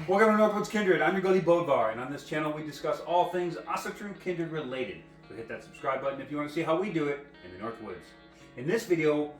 Welcome to Northwoods Kindred. I'm your Gully Bodvar, and on this channel we discuss all things Patron Kindred related. So hit that subscribe button if you want to see how we do it in the Northwoods. In this video,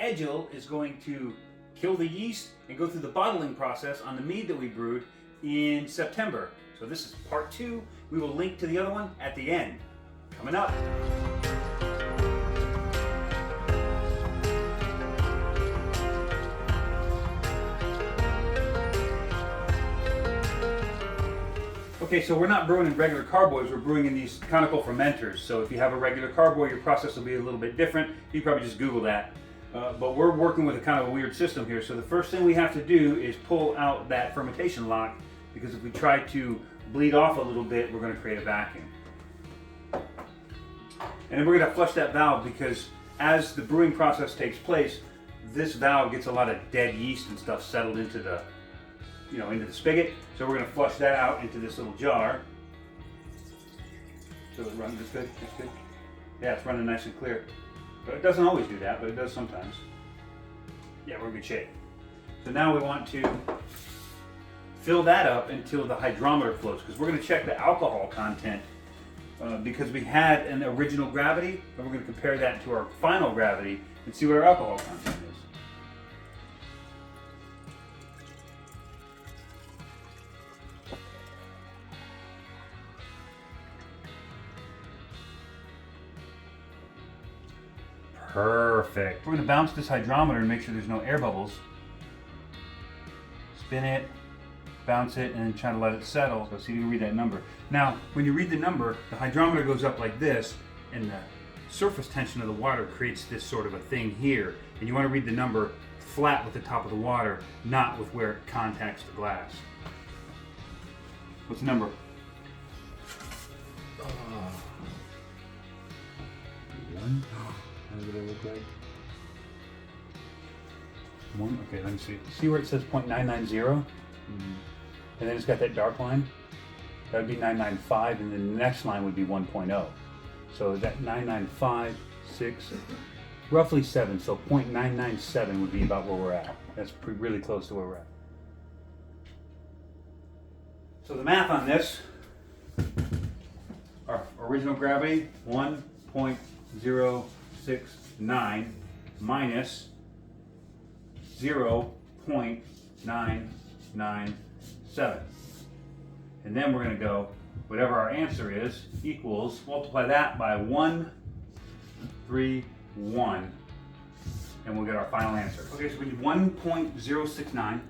Egil is going to kill the yeast and go through the bottling process on the mead that we brewed in September. So this is part 2. We will link to the other one at the end. Coming up. Okay, so we're not brewing in regular carboys, we're brewing in these conical fermenters. So if you have a regular carboy, your process will be a little bit different. You can probably just Google that. But we're working with a kind of a weird system here. So the first thing we have to do is pull out that fermentation lock, because if we try to bleed off a little bit, we're going to create a vacuum. And then we're going to flush that valve, because as the brewing process takes place, this valve gets a lot of dead yeast and stuff settled into the into the spigot. So we're going to flush that out into this little jar. So it runs good. That's good. Yeah, it's running nice and clear. But it doesn't always do that, but it does sometimes. Yeah, we're in good shape. So now we want to fill that up until the hydrometer flows, because we're going to check the alcohol content because we had an original gravity, and we're going to compare that to our final gravity and see what our alcohol content is. Perfect. We're going to bounce this hydrometer and make sure there's no air bubbles. Spin it, bounce it, and then try to let it settle. So see if you can read that number. Now, when you read the number, the hydrometer goes up like this, and the surface tension of the water creates this sort of a thing here. And you want to read the number flat with the top of the water, not with where it contacts the glass. What's the number? One. How does it look like? One. Okay, let me see. See where it says 0.990? And then it's got that dark line? That would be 995, and then the next line would be 1.0. So that 995, 6, roughly 7. So 0.997 would be about where we're at. That's really close to where we're at. So the math on this, our original gravity, 1.069 minus 0.997. And then we're going to go, whatever our answer is, equals, multiply that by 131, and we'll get our final answer. Okay, so we need 1.069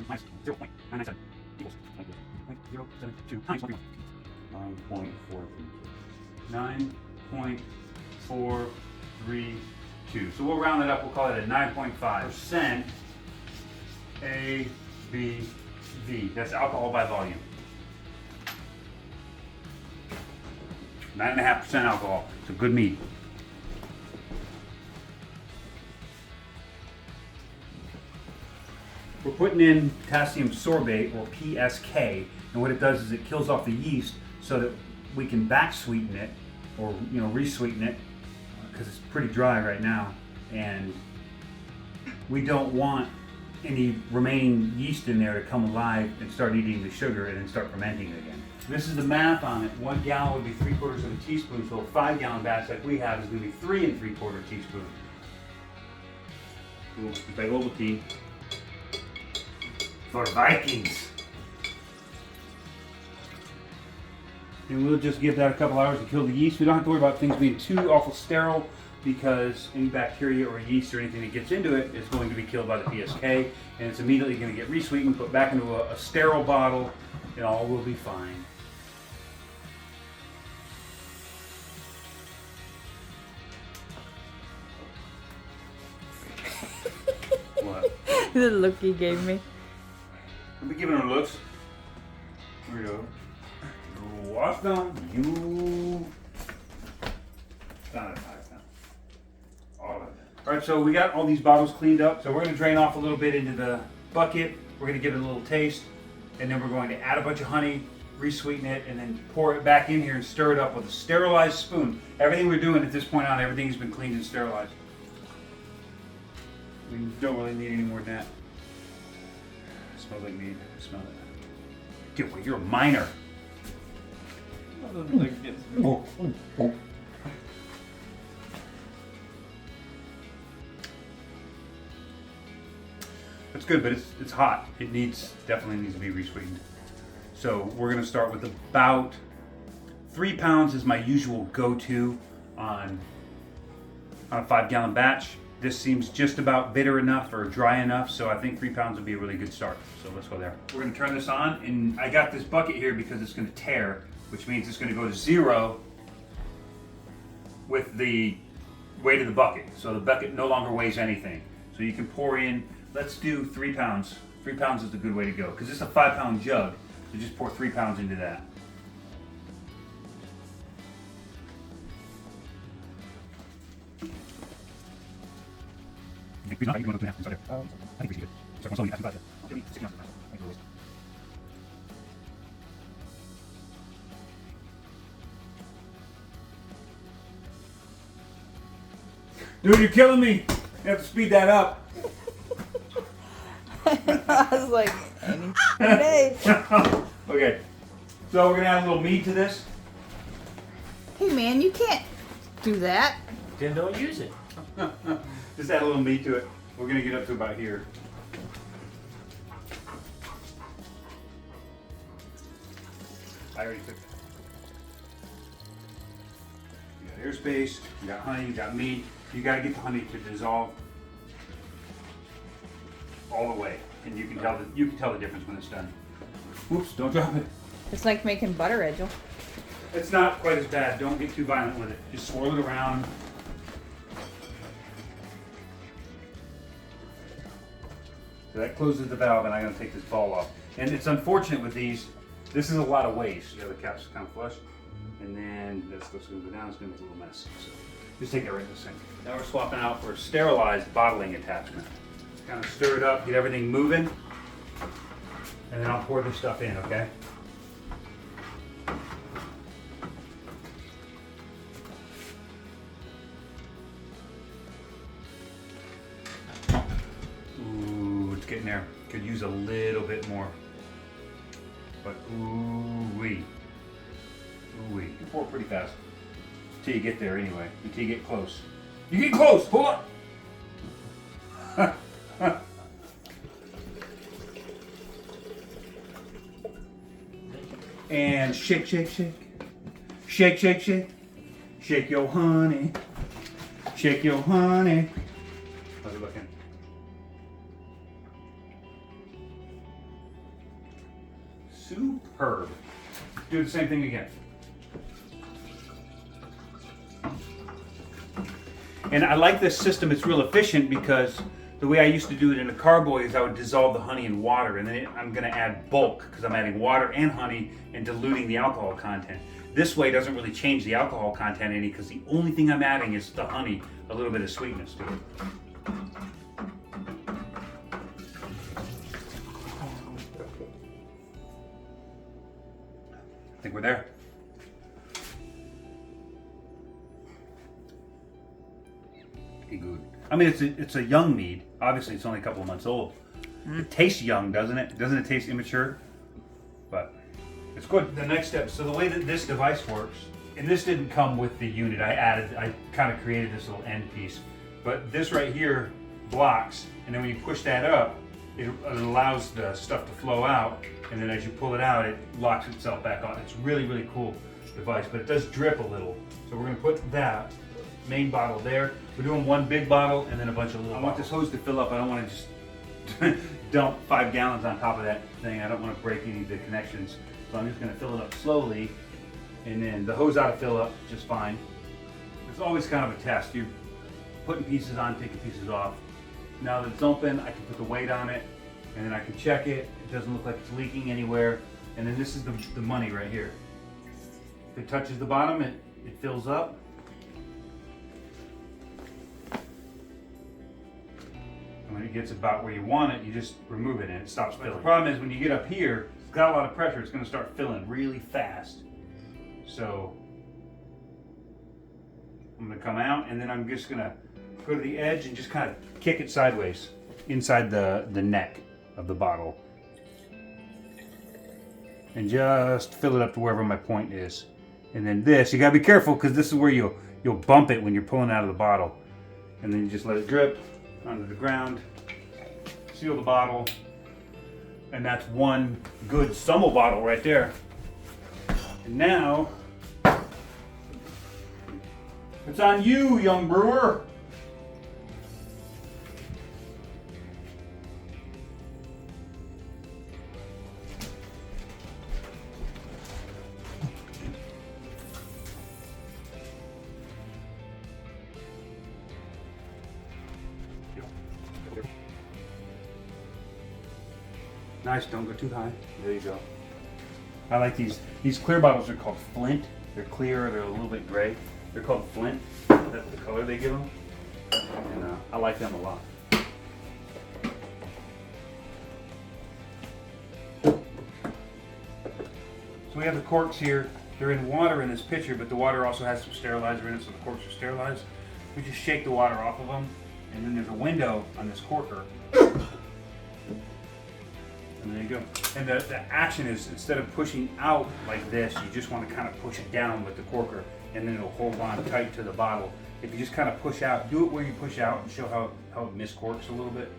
minus 0.997 equals 0.072 times 9.432. So we'll round it up, we'll call it a 9.5% ABV. That's alcohol by volume. 9.5% alcohol. It's a good mead. We're putting in potassium sorbate, or PSK, and what it does is it kills off the yeast so that we can back sweeten it, or re-sweeten it, because it's pretty dry right now, and we don't want any remaining yeast in there to come alive and start eating the sugar and then start fermenting it again. This is the math on it. 1 gallon would be 3/4 of a teaspoon, so a 5-gallon batch like we have is going to be 3 3/4 teaspoons. Big Ovaltine for Vikings. And we'll just give that a couple hours to kill the yeast. We don't have to worry about things being too awful sterile, because any bacteria or yeast or anything that gets into it is going to be killed by the PSK, and it's immediately going to get resweetened, put back into a sterile bottle, and all will be fine. What? The look you gave me. I'll be giving her looks. Here we go. What's done? You. All of it. All right, so we got all these bottles cleaned up. So we're going to drain off a little bit into the bucket. We're going to give it a little taste, and then we're going to add a bunch of honey, re-sweeten it, and then pour it back in here and stir it up with a sterilized spoon. Everything we're doing at this point on, everything's been cleaned and sterilized. We don't really need any more than that. Smells like mead. Smell it. Get away, you're a minor. Oh. It's good, but it's hot. It definitely needs to be resweetened. So we're gonna start with about 3 pounds is my usual go-to on a 5-gallon batch. This seems just about bitter enough or dry enough, so I think 3 pounds would be a really good start. So let's go there. We're gonna turn this on, and I got this bucket here because it's gonna tear, which means it's gonna go to 0 with the weight of the bucket. So the bucket no longer weighs anything. So you can pour in, let's do 3 pounds. 3 pounds is a good way to go, because it's a 5-pound jug, so just pour 3 pounds into that. Dude, you're killing me. You have to speed that up. I was like, any day. Okay, so we're gonna add a little mead to this. Hey man, you can't do that. Then don't use it. Just add a little meat to it. We're gonna get up to about here. I already took that. You got airspace, you got honey, you got meat. You gotta get the honey to dissolve all the way, and you can tell the difference when it's done. Oops! Don't drop it. It's like making butter, Edgel. It's not quite as bad. Don't get too violent with it. Just swirl it around. So that closes the valve, and I'm going to take this ball off. And it's unfortunate with these. This is a lot of waste. You know, the cap's kind of flush, and then that's going to go down. It's going to make a little mess. So just take that right in the sink. Now we're swapping out for a sterilized bottling attachment. Kind of stir it up, get everything moving, and then I'll pour this stuff in. Okay. Getting there. Could use a little bit more. But ooh-wee. Ooh-wee. You pour pretty fast. Until you get there anyway. Until you get close. You get close! Hold on! And shake, shake, shake. Shake, shake, shake. Shake your honey. Shake your honey. How's it looking? Superb. Do the same thing again. And I like this system. It's real efficient because the way I used to do it in a carboy is I would dissolve the honey in water, and then I'm going to add bulk because I'm adding water and honey and diluting the alcohol content. This way doesn't really change the alcohol content any because the only thing I'm adding is the honey, a little bit of sweetness to it. I think we're there. Pretty good. I mean, it's a young mead. Obviously, it's only a couple of months old. It tastes young, doesn't it? Doesn't it taste immature? But it's good. The next step. So the way that this device works, and this didn't come with the unit. I kind of created this little end piece. But this right here blocks, and then when you push that up, it allows the stuff to flow out, and then as you pull it out, it locks itself back on. It's really, really cool device, but it does drip a little. So we're gonna put that main bottle there. We're doing one big bottle and then a bunch of little. I want this hose to fill up. I don't want to just dump 5 gallons on top of that thing. I don't want to break any of the connections. So I'm just gonna fill it up slowly, and then the hose ought to fill up just fine. It's always kind of a test. You're putting pieces on, taking pieces off. Now that it's open, I can put the weight on it, and then I can check it. It doesn't look like it's leaking anywhere. And then this is the money right here. If it touches the bottom, it fills up. And when it gets about where you want it, you just remove it and it stops filling. The problem is when you get up here, it's got a lot of pressure, it's gonna start filling really fast. So I'm gonna come out, and then I'm just gonna go to the edge and just kind of kick it sideways inside the neck of the bottle. and just fill it up to wherever my point is. And then this, you gotta be careful because this is where you'll bump it when you're pulling out of the bottle. And then you just let it drip onto the ground, seal the bottle, and that's one good Summel bottle right there. And now, it's on you, young brewer. Nice, don't go too high. There you go. I like these. These clear bottles are called Flint. They're clear, they're a little bit gray. They're called Flint. That's the color they give them. And I like them a lot. So we have the corks here. They're in water in this pitcher, but the water also has some sterilizer in it, so the corks are sterilized. We just shake the water off of them, and then there's a window on this corker. And there you go. And the action is, instead of pushing out like this, you just want to kind of push it down with the corker, and then it'll hold on tight to the bottle. If you just kind of push out, do it where you push out and show how it miscorks a little bit.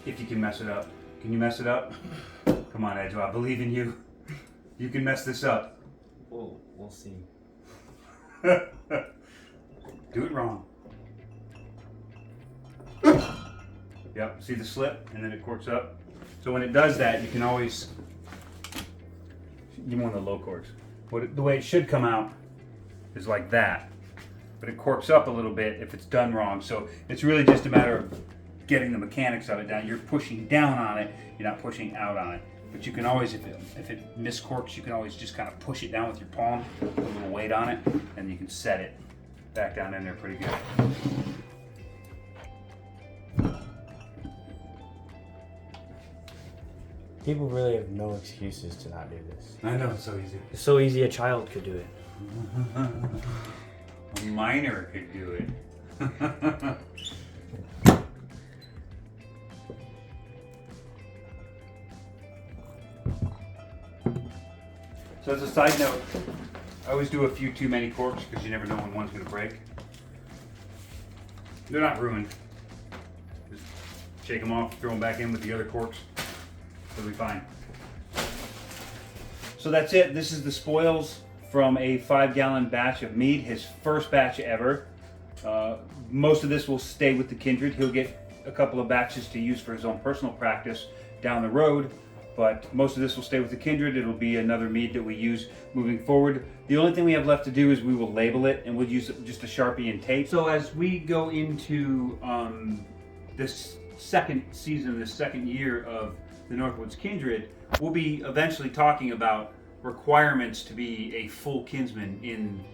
If you can mess it up. Can you mess it up? Come on, Edjo, I believe in you. You can mess this up. We'll see. Do it wrong. Yep, see the slip, and then it corks up. So when it does that, you can always, give me one of the low corks. The way it should come out is like that, but it corks up a little bit if it's done wrong. So it's really just a matter of getting the mechanics of it down. You're pushing down on it, you're not pushing out on it. But you can always, if it miscorks, you can always just kind of push it down with your palm, put a little weight on it, and you can set it back down in there pretty good. People really have no excuses to not do this. I know, it's so easy. It's so easy a child could do it. A minor could do it. So as a side note, I always do a few too many corks because you never know when one's going to break. They're not ruined. Just shake them off, throw them back in with the other corks. They'll be fine. So that's it. This is the spoils from a 5-gallon batch of Mead, his first batch ever. Most of this will stay with the Kindred. He'll get a couple of batches to use for his own personal practice down the road, but most of this will stay with the Kindred. It'll be another Mead that we use moving forward. The only thing we have left to do is we will label it, and we'll use just a Sharpie and tape. So as we go into this second season, this second year of the Northwoods Kindred, we'll be eventually talking about requirements to be a full kinsman in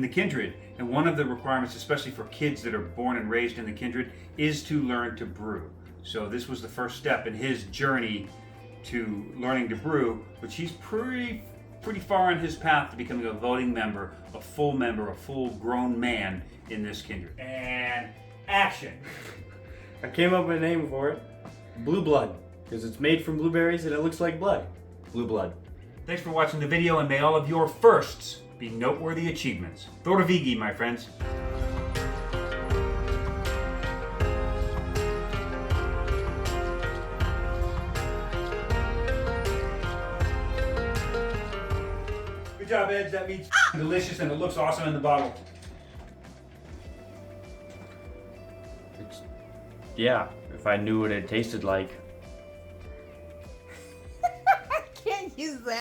the Kindred. And one of the requirements, especially for kids that are born and raised in the Kindred, is to learn to brew. So this was the first step in his journey to learning to brew, which he's pretty far on his path to becoming a voting member, a full grown man in this Kindred. And action! I came up with a name for it. Blue Blood. Because it's made from blueberries and it looks like blood. Blue Blood. Thanks for watching the video, and may all of your firsts be noteworthy achievements. Thor Vigi, my friends. Good job, Ed. That meat's delicious and it looks awesome in the bottle. Yeah, if I knew what it tasted like. Can't use that.